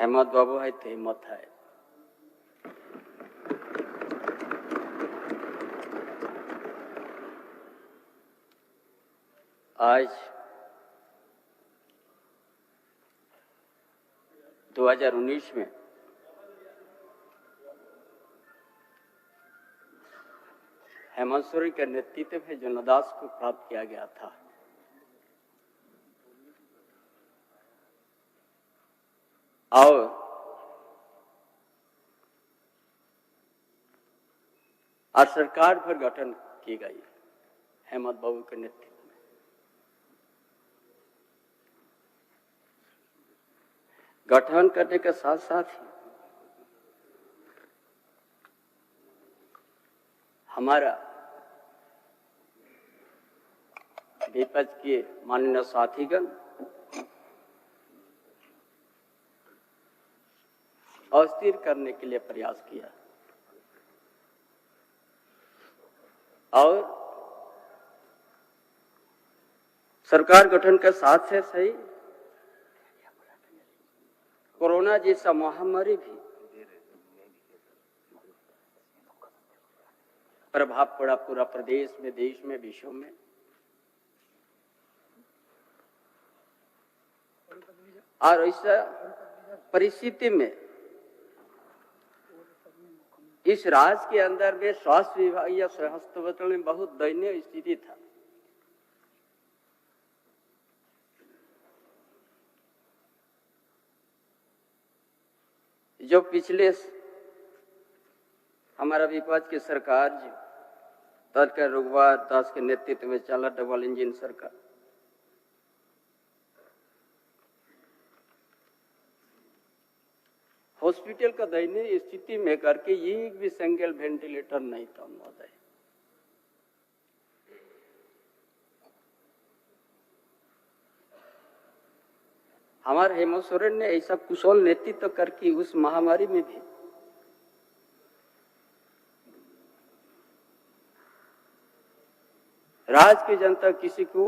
हेमंत बाबू है तो हिम्मत है। आज 2019 में हेमंत सोरेन के नेतृत्व में जो लद्दाख को प्राप्त किया गया था, और आज सरकार पर गठन की गई हेमंत बाबू के नेतृत्व में। गठन करने के साथ साथ ही हमारा विपक्ष के माननीय साथीगण अस्थिर करने के लिए प्रयास किया और सरकार गठन के साथ से सही कोरोना जैसा महामारी भी प्रभाव पड़ा पूरा प्रदेश में, देश में, विश्व में। और ऐसा परिस्थिति में इस राज्य के अंदर में स्वास्थ्य विभाग या स्वास्थ्य मंत्रालय में बहुत दयनीय स्थिति था। जो पिछले हमारा विपक्ष की सरकार जो तत्काल रघुवर दास के नेतृत्व में चला डबल इंजन सरकार, हॉस्पिटल का दयनीय स्थिति में करके एक भी सिंगल वेंटिलेटर नहीं था महोदय। हमारे हेमंत सोरेन ने ऐसा कुशल नेतृत्व करके उस महामारी में भी राज्य की जनता किसी को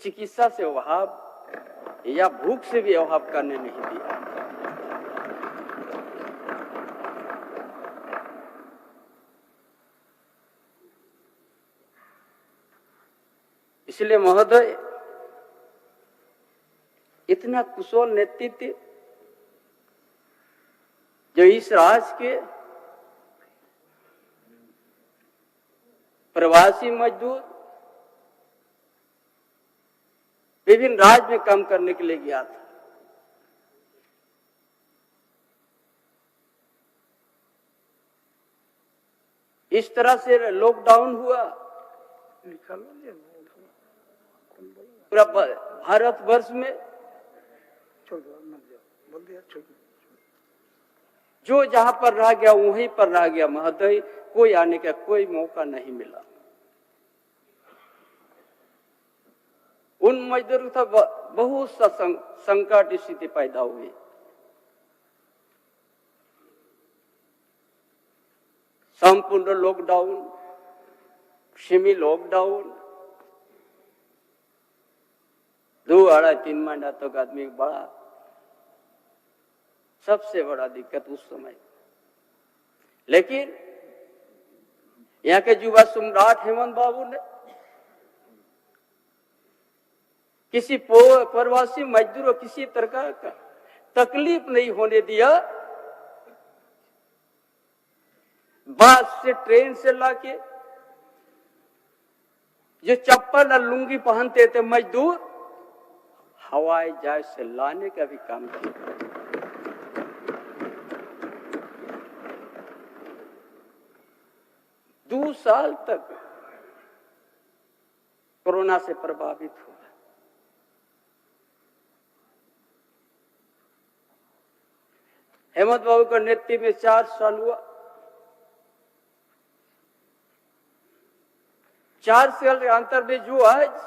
चिकित्सा से अभाव या भूख से भी अभाव करने नहीं दिया। इसलिए महोदय, इतना कुशल नेतृत्व जो इस राज्य के प्रवासी मजदूर विभिन्न राज्य में काम करने के लिए गया था, इस तरह से लॉकडाउन हुआ पूरा भारतवर्ष में। जो जहां पर रह गया वहीं पर रह गया महोदय, कोई आने का कोई मौका नहीं मिला। उन मजदूरों का बहुत सा संकट स्थिति पैदा हुई। संपूर्ण लॉकडाउन, सेमी लॉकडाउन, 2-3 महीना तक आदमी बड़ा सबसे बड़ा दिक्कत उस समय। लेकिन यहाँ के युवा सम्राट हेमंत बाबू ने किसी प्रवासी मजदूर को किसी तरह का तकलीफ नहीं होने दिया। बस से, ट्रेन से लाके जो चप्पल और लुंगी पहनते थे मजदूर, हवाई जहाज से लाने का भी काम किया। 2 साल तक कोरोना से प्रभावित हुआ। हेमंत बाबू का नेतृत्व में 4 साल हुआ। 4 साल के अंतर में जो आज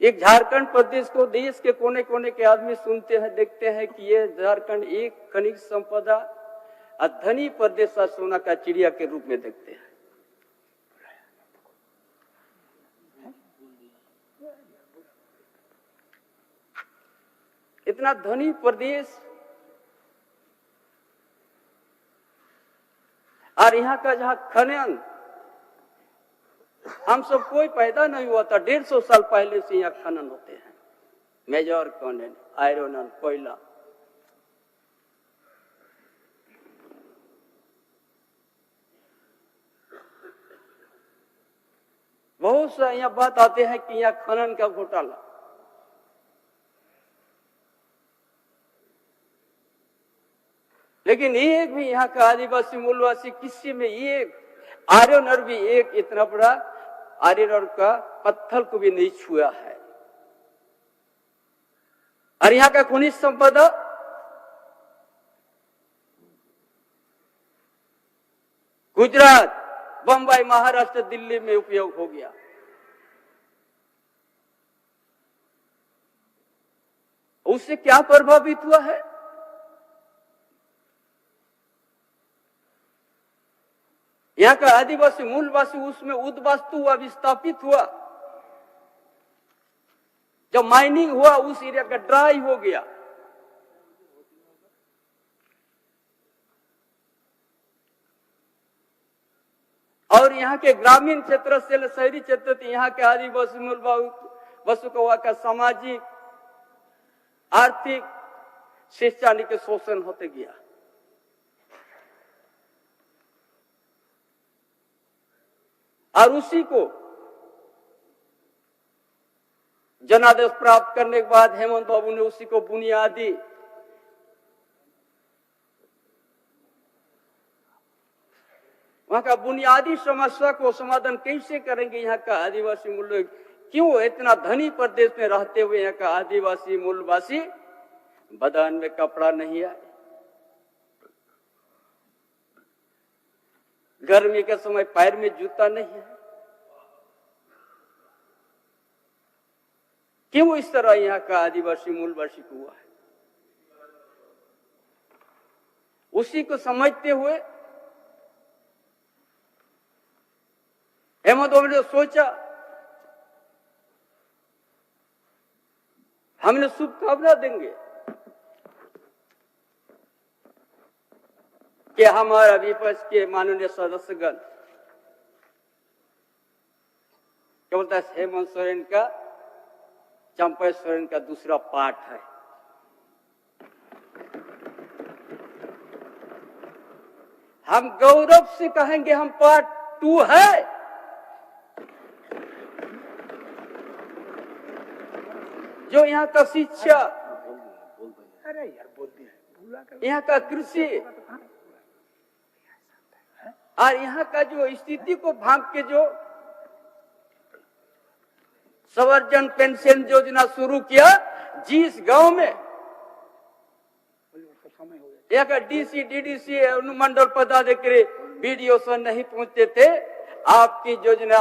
एक झारखंड प्रदेश को देश के कोने कोने के आदमी सुनते हैं, देखते हैं कि ये झारखंड एक खनिज संपदा और धनी प्रदेश का सोना का चिड़िया के रूप में देखते हैं। इतना धनी प्रदेश, और यहाँ का जहाँ खनन, हम सब कोई पैदा नहीं हुआ था, 150 साल पहले से यहाँ खनन होते हैं। मेजर खनन, आयरन, कोयला। बहुत सा यहाँ बात आते हैं कि यहाँ खनन का घोटाला। लेकिन एक भी यहाँ का आदिवासी मूलवासी किसी में एक आयरन और भी एक इतना बड़ा आयरन का पत्थर को भी नहीं छुआ है। और यहाँ का खनिज संपदा गुजरात, बंबई, महाराष्ट्र, दिल्ली में उपयोग हो गया। उससे क्या प्रभावित हुआ है? यहाँ का आदिवासी मूलवासी उसमें उद्वास्तु हुआ, विस्थापित हुआ। जब माइनिंग हुआ उस एरिया का ड्राई हो गया। और यहाँ के ग्रामीण क्षेत्र से शहरी क्षेत्र तक यहाँ के आदिवासी मूलवासी को वहां का सामाजिक, आर्थिक, शैक्षणिक शोषण होते गया। और उसी को जनादेश प्राप्त करने के बाद हेमंत बाबू ने उसी को बुनियादी वहां का बुनियादी समस्या को समाधान कैसे करेंगे। यहाँ का आदिवासी मूल क्यों इतना धनी प्रदेश में रहते हुए यहाँ का आदिवासी मूलवासी बदन में कपड़ा नहीं आए, गर्मी के समय पैर में जूता नहीं है, क्यों इस तरह यहाँ का आदिवासी मूलवासी को हुआ है? उसी को समझते हुए हेमंत बाबू ने सोचा, हमने शुभकामना देंगे कि हमारा विपक्ष के माननीय सदस्यगण क्या बोलता है, हेमंत सोरेन का, चंपा सोरेन का दूसरा पार्ट है। हम गौरव से कहेंगे हम पार्ट 2 है। जो यहाँ का शिक्षा, यहाँ का कृषि और यहाँ का जो स्थिति को भाग के जो संवर्धन पेंशन योजना शुरू किया, जिस गांव में एक डीसी, डीडीसी, अनुमंडल पदाधिकारी, बीडीओ से नहीं पहुंचते थे, आपकी योजना,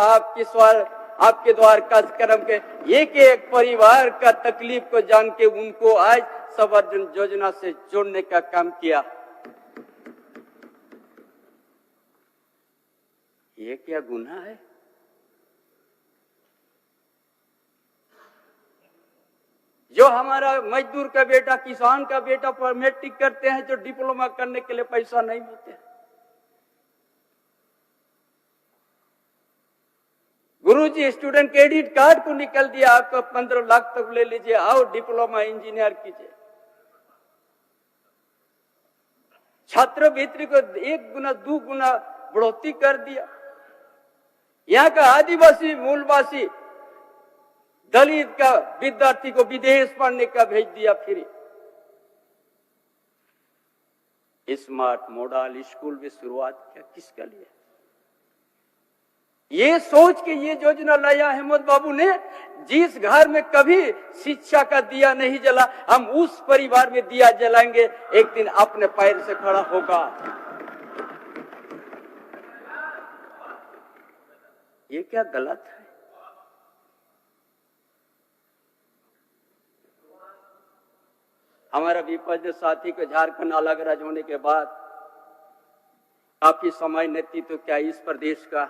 आपके द्वार कार्यक्रम के एक एक परिवार का तकलीफ को जान के उनको आज संवर्धन योजना से जोड़ने का काम किया। ये क्या गुनाह है? जो हमारा मजदूर का बेटा, किसान का बेटा पर मैट्रिक करते हैं, जो डिप्लोमा करने के लिए पैसा नहीं मिलते हैं। गुरुजी स्टूडेंट क्रेडिट कार्ड को निकल दिया, आपका 15 लाख तक ले लीजिए, आओ डिप्लोमा इंजीनियर कीजिए। छात्रवृत्ति को 1 गुना 2 गुना बढ़ोतरी कर दिया। यहाँ का आदिवासी मूलवासी दलित का विद्यार्थी को विदेश पढ़ने का भेज दिया फ्री। स्मार्ट मॉडल स्कूल में शुरुआत किया, किसका लिए? ये सोच के ये योजना लाया हेमंत बाबू ने, जिस घर में कभी शिक्षा का दिया नहीं जला, हम उस परिवार में दिया जलाएंगे, एक दिन अपने पैर से खड़ा होगा। ये क्या गलत है? हमारा विपक्ष साथी को झारखंड अलग राज्य होने के बाद काफी समय नेतृत्व क्या इस प्रदेश का,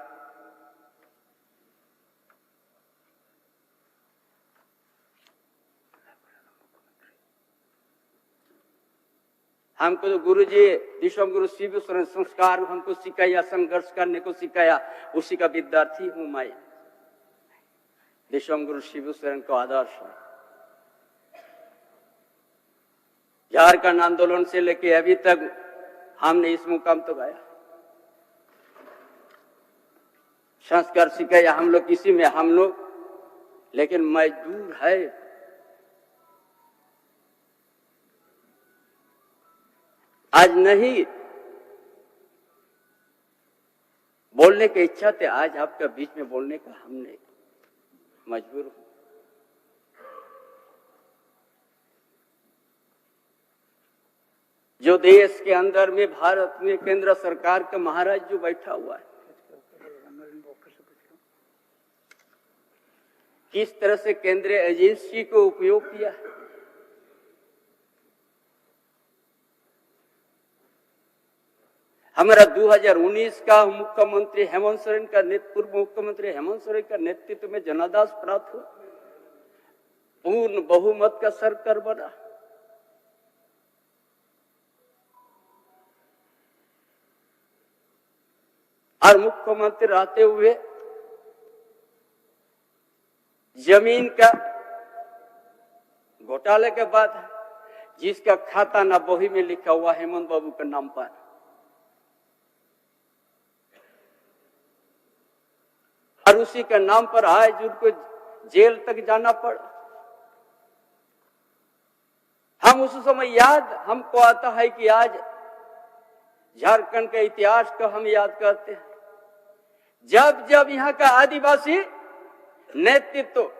हमको तो गुरु जी विश्वम गुरु शिव शरण संस्कार हमको सिखाया, संघर्ष करने को सिखाया, उसी का विद्यार्थी हूं मैं। विश्वम गुरु शिव शरण को आदर्श है। झारखंड आंदोलन से लेके अभी तक हमने इस मुकाम तो गया, संस्कार सिखाया हम लोग किसी में, हम लोग लेकिन मजदूर है। आज नहीं बोलने की इच्छा थी, आज आपका बीच में बोलने का हमने मजबूर हूं। जो देश के अंदर में भारत में केंद्र सरकार का महाराज जो बैठा हुआ है, किस तरह से केंद्रीय एजेंसी को उपयोग किया है। हमारा 2019 का मुख्यमंत्री हेमंत सोरेन का पूर्व मुख्यमंत्री हेमंत सोरेन का नेतृत्व में जनादेश प्राप्त हुआ, पूर्ण बहुमत का सरकार बना। और मुख्यमंत्री रहते हुए जमीन का घोटाले के बाद जिसका खाता ना बही में लिखा हुआ हेमंत बाबू के नाम पर, और उसी के नाम पर आज उनको जेल तक जाना पड़ा। हम उस समय याद हमको आता है कि आज झारखंड के इतिहास को हम याद करते हैं, जब जब यहाँ का आदिवासी नेतृत्व,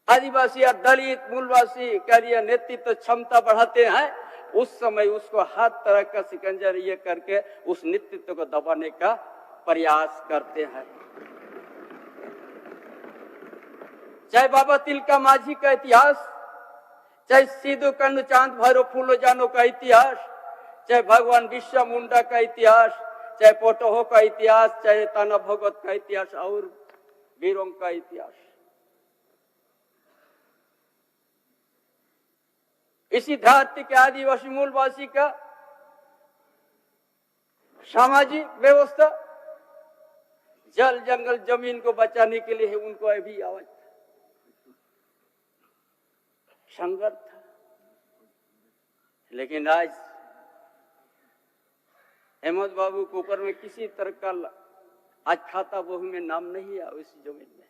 आदिवासी और दलित मूलवासी कार्य नेतृत्व क्षमता बढ़ाते हैं, उस समय उसको हर तरह का शिकंजा ये करके उस नेतृत्व को दबाने का प्रयास करते हैं। चाहे बाबा तिलका माझी का इतिहास, चाहे सिद्धू कान्हू चांद भैरव फूलो जानो का इतिहास, चाहे भगवान बिरसा मुंडा का इतिहास, चाहे पोटोहो का इतिहास, चाहे ताना भगत का इतिहास और वीरों का इतिहास, इसी धरती के आदिवासी मूलवासी का सामाजिक व्यवस्था, जल जंगल जमीन को बचाने के लिए उनको अभी आवाज संघर्ष था। लेकिन आज हेमंत बाबू के ऊपर में किसी तरह का आज खाता बहू में नाम नहीं है उस जमीन में।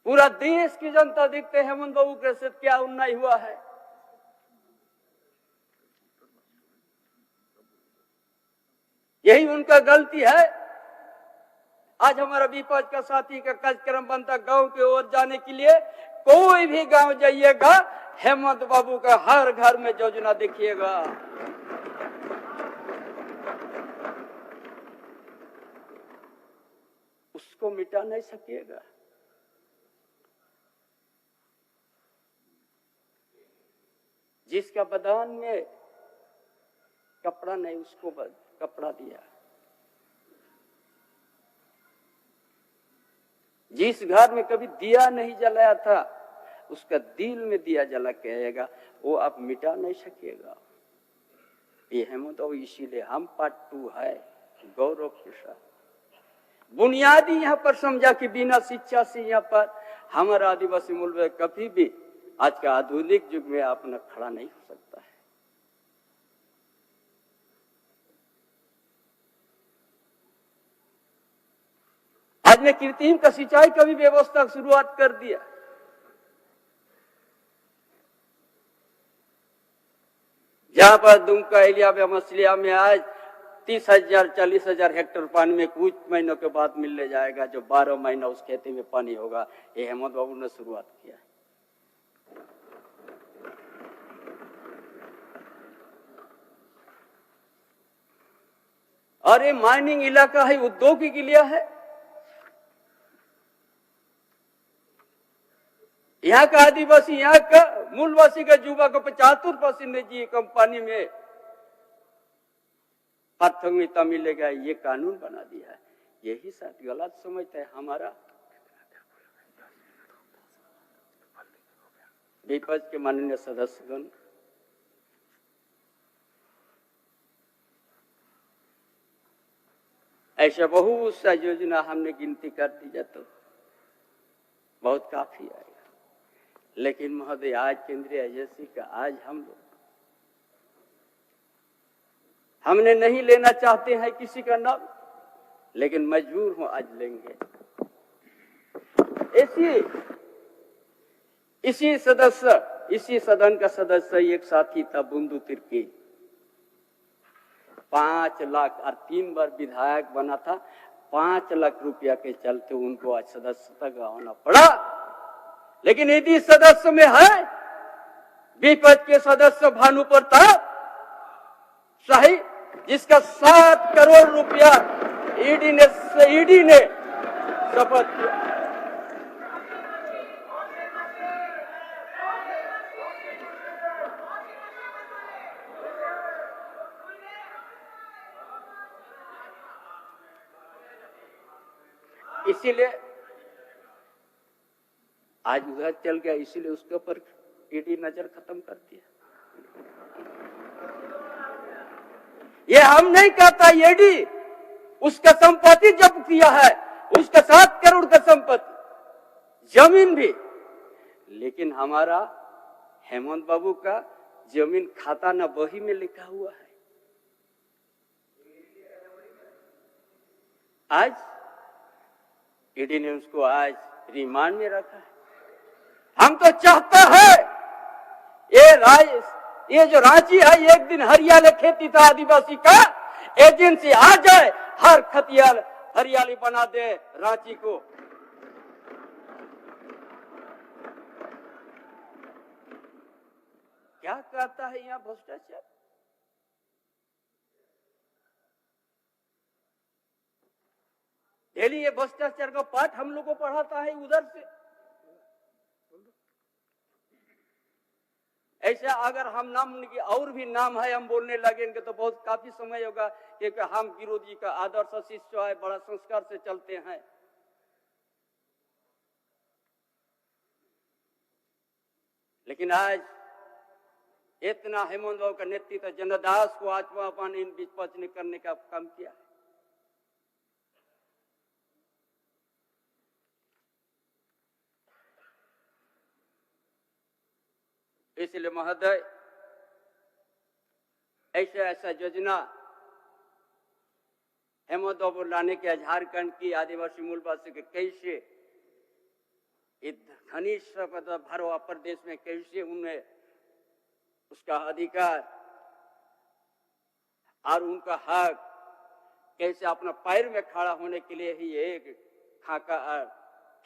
पूरा देश की जनता देखते हैं हेमंत बाबू के साथ क्या अन्याय हुआ है। यही उनका गलती है। आज हमारा विपक्ष का साथी का कार्यक्रम बनता गांव की ओर जाने के लिए, कोई भी गांव जाइएगा हेमंत बाबू का हर घर में योजना देखिएगा। उसको मिटा नहीं सकिएगा। जिसका बदान में कपड़ा नहीं उसको कपड़ा दिया, जिस घर में कभी दिया नहीं जलाया था उसका दिल में दिया जला के आएगा, वो आप मिटा नहीं सकिएगा। ये हेमंत बाबू, इसीलिए हम पार्ट 2 है गौरव के साथ। बुनियादी यहाँ पर समझा कि बिना शिक्षा से यहाँ पर हमारा आदिवासी मूल कभी भी आज का आधुनिक युग में अपना खड़ा नहीं हो सकता है। आज ने कृत्रिम का सिंचाई का भी व्यवस्था शुरुआत कर दिया। जहां पर दुमका एरिया में मछलिया में आज 30,000 40,000 हेक्टेयर पानी में कुछ महीनों के बाद मिलने जाएगा, जो 12 महीना उस खेती में पानी होगा। ये हेमंत बाबू ने शुरुआत किया। और ये माइनिंग इलाका है, उद्योग के लिए है। यहाँ का आदिवासी, यहाँ का मूलवासी का युवा को 75% निजी कंपनी में प्राथमिकता मिलेगा, ये कानून बना दिया है। यही साथ गलत समझता है हमारा। विपक्ष के माननीय सदस्यगण, ऐसा बहुत सा योजना हमने गिनती कर दी जाए तो बहुत काफी आएगा, लेकिन महोदय आज केंद्रीय एजेंसी का आज हमने नहीं लेना चाहते हैं किसी का नाम, लेकिन मजबूर हूं आज लेंगे। इसी सदन का सदस्य एक साथी था बुंदू तिर्की, 5 लाख और 3 बार विधायक बना था। 5 लाख रुपया के चलते उनको आज सदस्यता गंवाना पड़ा। लेकिन यदि सदस्य में है विपक्ष के सदस्य भानु प्रताप शाही, जिसका 7 करोड़ रुपया ईडी ने शपथ किया। इसीलिए आज उधर चल गया, इसीलिए उसके ऊपर ईडी नजर खत्म कर दिया। ये हम नहीं कहता, ईडी उसका संपत्ति जब्त किया है, उसका 7 करोड़ का संपत्ति, जमीन भी। लेकिन हमारा हेमंत बाबू का जमीन खाता ना बही में लिखा हुआ है। आज ईडी ने उसको आज रिमांड में रखा है। हम तो चाहता है ये जो रांची है, एक दिन हरियाली खेती था आदिवासी का, एजेंसी आ जाए, हर खतियाल हरियाली बना दे रांची को। क्या कहता है यहाँ भ्रष्टाचार? डेली ये भ्रष्टाचार का पाठ हम लोग को पढ़ाता है उधर से। ऐसा अगर हम नाम की और भी नाम है हम बोलने लगेंगे तो बहुत काफी समय होगा, क्योंकि हम गिरोध जी का आदर्श शिष्य है, बड़ा संस्कार से चलते हैं। लेकिन आज इतना हेमंत बाबू का नेतृत्व जनदास को आत्मापान इन विपक्ष ने करने का काम किया है। इसलिए महोदय ऐसा योजना हेमंत बाबू लाने के झारखंड की आदिवासी मूलवासी के कैसे घनिष्ठ भरवा प्रदेश में कैसे उन्हें उसका अधिकार और उनका हक कैसे अपना पैर में खड़ा होने के लिए ही एक खाका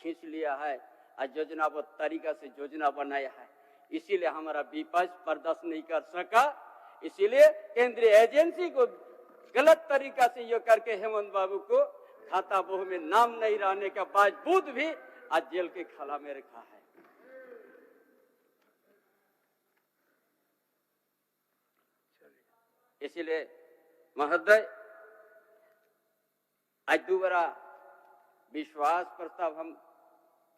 खींच लिया है और योजनाबद्ध तरीका से योजना बनाया है। इसीलिए हमारा विपक्ष बर्दाश्त नहीं कर सका, इसीलिए केंद्रीय एजेंसी को गलत तरीका से ये करके हेमंत बाबू को खाता बोह में नाम नहीं रहने का बावजूद भी आज जेल के खाला में रखा है। इसीलिए महोदय आज दोबारा विश्वास प्रस्ताव हम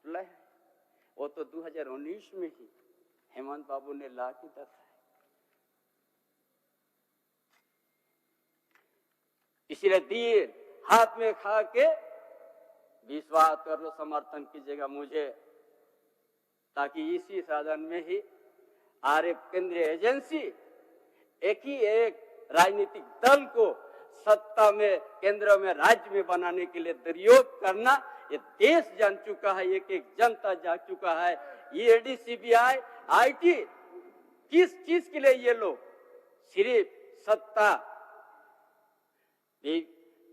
लाए, वो तो 2019 में ही हेमंत बाबू ने ला के दर्शाया। इसीलिए दिए हाथ में खा के विश्वास कर लो, समर्थन कीजिएगा मुझे, ताकि इसी साधन में ही आरएफ केंद्रीय एजेंसी एक ही एक राजनीतिक दल को सत्ता में केंद्र में राज्य में बनाने के लिए दुरुपयोग करना ये देश जान चुका है, एक एक जनता जान चुका है। ईडी सीबीआई आईटी किस चीज के लिए ये लोग सिर्फ सत्ता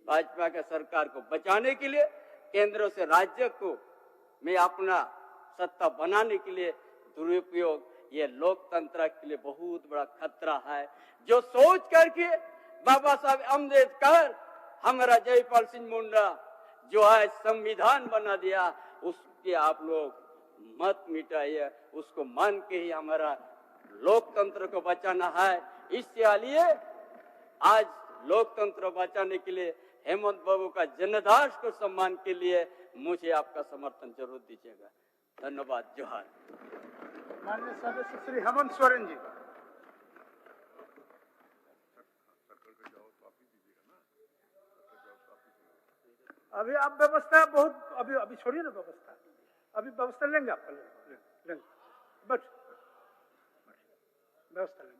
भाजपा के सरकार को बचाने के लिए, केंद्र से राज्य को में अपना सत्ता बनाने के लिए दुरुपयोग, ये लोकतंत्र के लिए बहुत बड़ा खतरा है। जो सोच करके बाबा साहब अम्बेडकर हमारा जयपाल सिंह मुंडा जो आज संविधान बना दिया, उसके आप लोग मत मिटाइए, उसको मान के ही हमारा लोकतंत्र को बचाना है। इसलिए आज लोकतंत्र बचाने के लिए हेमंत बाबू का जनदास को सम्मान के लिए मुझे आपका समर्थन जरूर दीजिएगा। धन्यवाद। जोहार। माननीय सदस्य श्री हेमंत सोरेन जी। अभी आप व्यवस्था बहुत अभी छोड़िए ना व्यवस्था, अभी व्यवस्था लेंगे आपका लेंगे, बट व्यवस्था लेंगे।